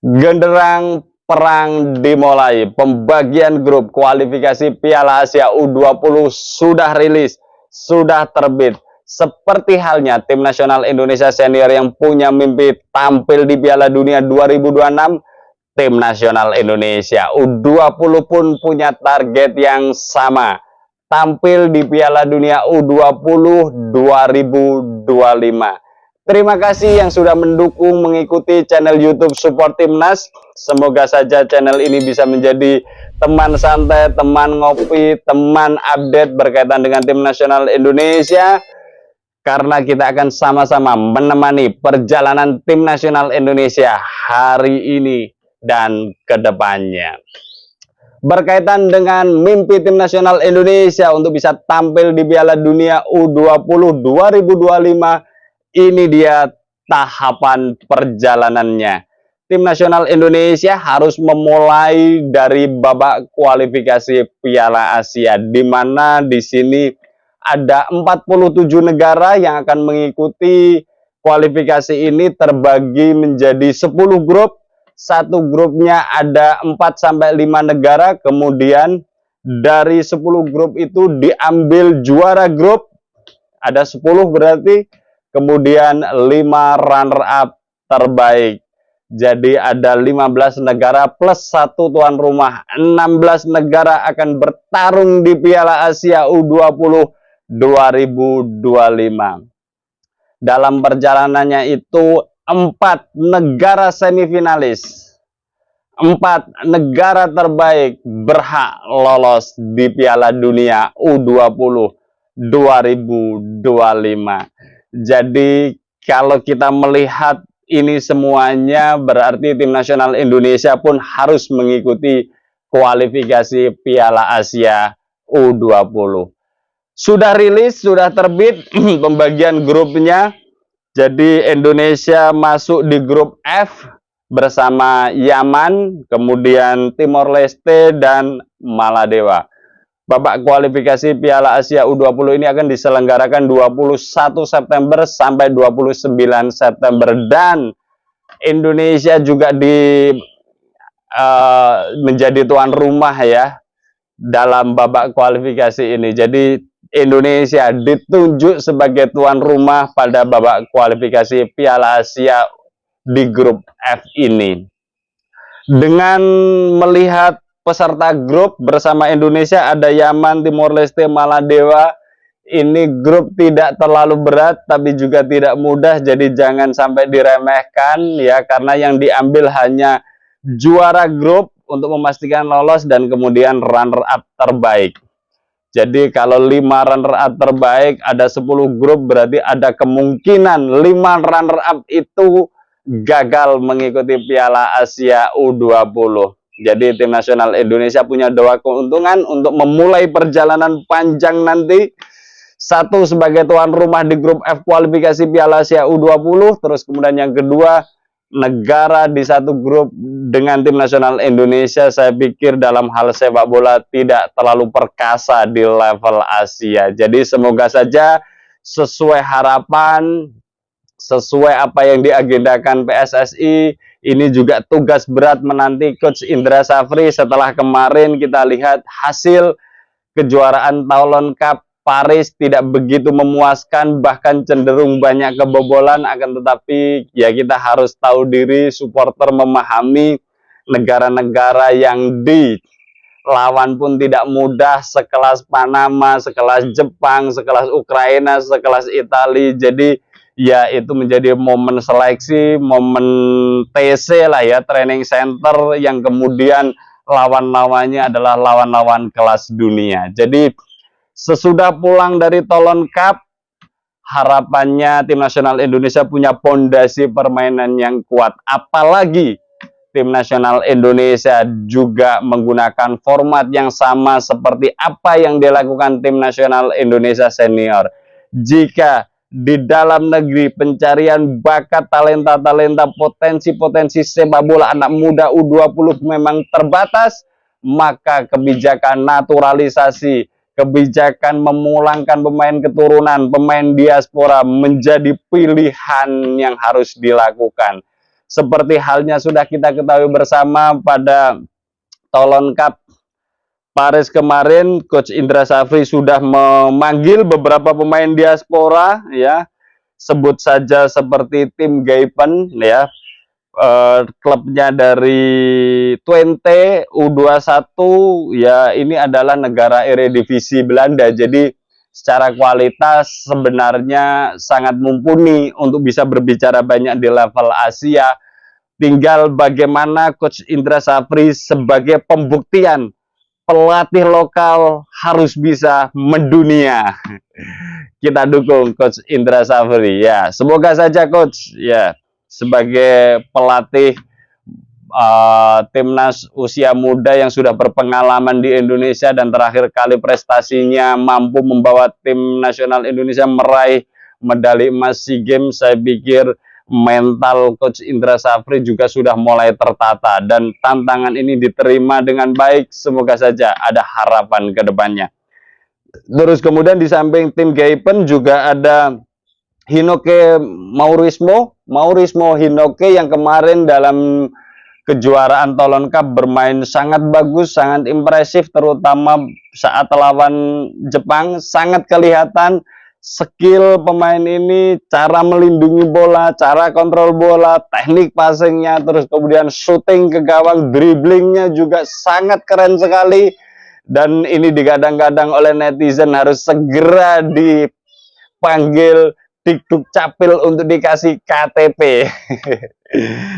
Genderang perang dimulai. Pembagian grup kualifikasi Piala Asia U20 sudah rilis, sudah terbit. Seperti halnya tim nasional Indonesia senior yang punya mimpi tampil di Piala Dunia 2026, tim nasional Indonesia U20 pun punya target yang sama, tampil di Piala Dunia U20 2025. Terima kasih yang sudah mendukung mengikuti channel YouTube Support Timnas. Semoga saja channel ini bisa menjadi teman santai, teman ngopi, teman update berkaitan dengan tim nasional Indonesia. Karena kita akan sama-sama menemani perjalanan tim nasional Indonesia hari ini dan kedepannya. Berkaitan dengan mimpi tim nasional Indonesia untuk bisa tampil di Piala Dunia U20 2025, ini dia tahapan perjalanannya. Tim nasional Indonesia harus memulai dari babak kualifikasi Piala Asia, di mana di sini ada 47 negara yang akan mengikuti kualifikasi ini, terbagi menjadi 10 grup. Satu grupnya ada 4-5 negara, kemudian dari 10 grup itu diambil juara grup, ada 10 berarti, kemudian 5 runner-up terbaik. Jadi ada 15 negara plus 1 tuan rumah. 16 negara akan bertarung di Piala Asia U20 2025. Dalam perjalanannya itu 4 negara semifinalis, 4 negara terbaik berhak lolos di Piala Dunia U20 2025. Jadi kalau kita melihat ini semuanya, berarti tim nasional Indonesia pun harus mengikuti kualifikasi Piala Asia U20. Sudah rilis, sudah terbit pembagian grupnya. Jadi Indonesia masuk di grup F bersama Yaman, kemudian Timor Leste dan Maladewa. Babak kualifikasi Piala Asia U20 ini akan diselenggarakan 21 September sampai 29 September. Dan Indonesia juga menjadi tuan rumah ya dalam babak kualifikasi ini. Jadi Indonesia ditunjuk sebagai tuan rumah pada babak kualifikasi Piala Asia di grup F ini. Dengan melihat peserta grup bersama Indonesia ada Yaman, Timor Leste, Maladewa. Ini grup tidak terlalu berat tapi juga tidak mudah, jadi jangan sampai diremehkan ya, karena yang diambil hanya juara grup untuk memastikan lolos dan kemudian runner-up terbaik. Jadi kalau 5 runner-up terbaik, ada 10 grup, berarti ada kemungkinan 5 runner-up itu gagal mengikuti Piala Asia U20. Jadi tim nasional Indonesia punya 2 keuntungan untuk memulai perjalanan panjang nanti. 1 sebagai tuan rumah di grup F kualifikasi Piala Asia U20, terus kemudian yang kedua, negara di satu grup dengan tim nasional Indonesia. Saya pikir dalam hal sepak bola tidak terlalu perkasa di level Asia. Jadi semoga saja sesuai harapan, sesuai apa yang diagendakan PSSI. Ini juga tugas berat menanti Coach Indra Safri setelah kemarin kita lihat hasil kejuaraan Toulon Cup Paris tidak begitu memuaskan, bahkan cenderung banyak kebobolan. Akan tetapi ya kita harus tahu diri, supporter memahami negara-negara yang dilawan pun tidak mudah, sekelas Panama, sekelas Jepang, sekelas Ukraina, sekelas Italia. Jadi ya itu menjadi momen seleksi, momen TC lah ya, training center, yang kemudian lawan-lawannya adalah lawan-lawan kelas dunia. Jadi sesudah pulang dari Toulon Cup, harapannya tim nasional Indonesia punya pondasi permainan yang kuat. Apalagi tim nasional Indonesia juga menggunakan format yang sama seperti apa yang dilakukan tim nasional Indonesia senior. Jika di dalam negeri pencarian bakat, talenta-talenta, potensi-potensi sepak bola anak muda U20 memang terbatas, maka kebijakan naturalisasi, kebijakan memulangkan pemain keturunan, pemain diaspora menjadi pilihan yang harus dilakukan. Seperti halnya sudah kita ketahui bersama pada Toulon Cup Paris kemarin, Coach Indra Safri sudah memanggil beberapa pemain diaspora, ya, sebut saja seperti tim Gaipen, ya, klubnya dari Twente U21, ya, ini adalah negara Eredivisie Belanda, jadi secara kualitas sebenarnya sangat mumpuni untuk bisa berbicara banyak di level Asia. Tinggal bagaimana Coach Indra Safri sebagai pembuktian pelatih lokal harus bisa mendunia. Kita dukung Coach Indra Safri, ya. Semoga saja Coach, ya, sebagai pelatih timnas usia muda yang sudah berpengalaman di Indonesia dan terakhir kali prestasinya mampu membawa tim nasional Indonesia meraih medali emas SEA Games, saya pikir mental Coach Indra Safri juga sudah mulai tertata dan tantangan ini diterima dengan baik. Semoga saja ada harapan ke depannya. Terus kemudian di samping tim Gaipen juga ada Hinoke Maurismo Hinoke yang kemarin dalam kejuaraan Toulon Cup bermain sangat bagus, sangat impresif, terutama saat lawan Jepang. Sangat kelihatan skill pemain ini, cara melindungi bola, cara kontrol bola, teknik passingnya, terus kemudian shooting ke gawang, dribblingnya juga sangat keren sekali. Dan ini digadang-gadang oleh netizen harus segera dipanggil Dikduk Capil untuk dikasih KTP.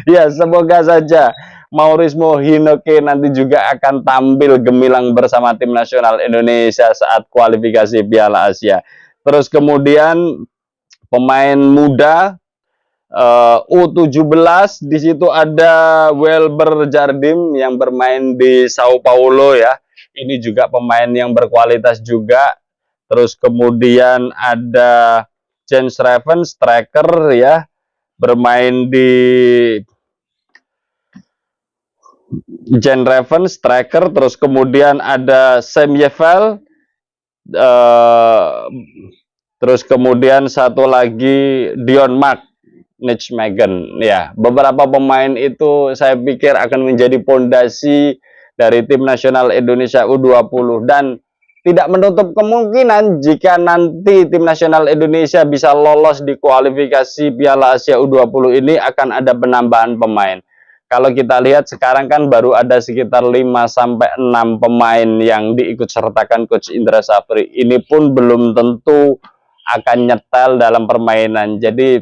Ya, semoga saja Maurismo Hinoke nanti juga akan tampil gemilang bersama tim nasional Indonesia saat kualifikasi Piala Asia. Terus kemudian pemain muda U17, di situ ada Welber Jardim yang bermain di Sao Paulo, ya. Ini juga pemain yang berkualitas juga. Terus kemudian ada James Raven, striker, ya, bermain di Jen Raven, striker. Terus kemudian ada Sam Yevel, terus kemudian satu lagi Dion Mark Nijmegen, ya. Beberapa pemain itu saya pikir akan menjadi pondasi dari tim nasional Indonesia U20 dan tidak menutup kemungkinan jika nanti tim nasional Indonesia bisa lolos di kualifikasi Piala Asia U20 ini akan ada penambahan pemain. Kalau kita lihat sekarang kan baru ada sekitar 5-6 pemain yang diikut sertakan Coach Indra Safri. Ini pun belum tentu akan nyetel dalam permainan. Jadi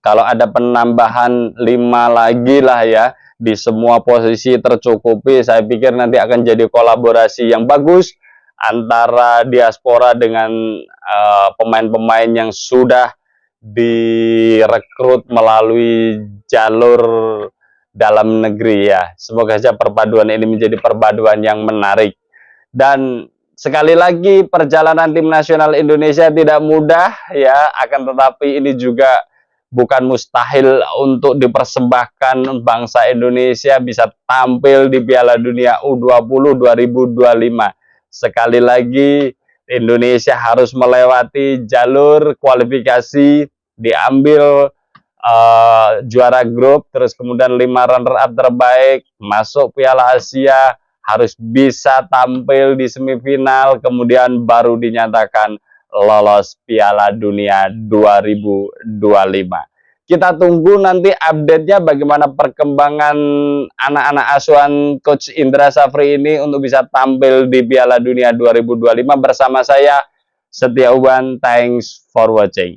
kalau ada penambahan 5 lagi lah, ya, di semua posisi tercukupi, saya pikir nanti akan jadi kolaborasi yang bagus antara diaspora dengan pemain-pemain yang sudah direkrut melalui jalur dalam negeri, ya. Semoga saja perpaduan ini menjadi perpaduan yang menarik. Dan sekali lagi perjalanan tim nasional Indonesia tidak mudah, ya, akan tetapi ini juga bukan mustahil untuk dipersembahkan bangsa Indonesia bisa tampil di Piala Dunia U20 2025. Sekali lagi Indonesia harus melewati jalur kualifikasi, diambil juara grup, terus kemudian 5 runner-up terbaik, masuk Piala Asia, harus bisa tampil di semifinal, kemudian baru dinyatakan lolos Piala Dunia 2025. Kita tunggu nanti update-nya bagaimana perkembangan anak-anak asuhan Coach Indra Safri ini untuk bisa tampil di Piala Dunia 2025 bersama saya, Setia Uban. Thanks for watching.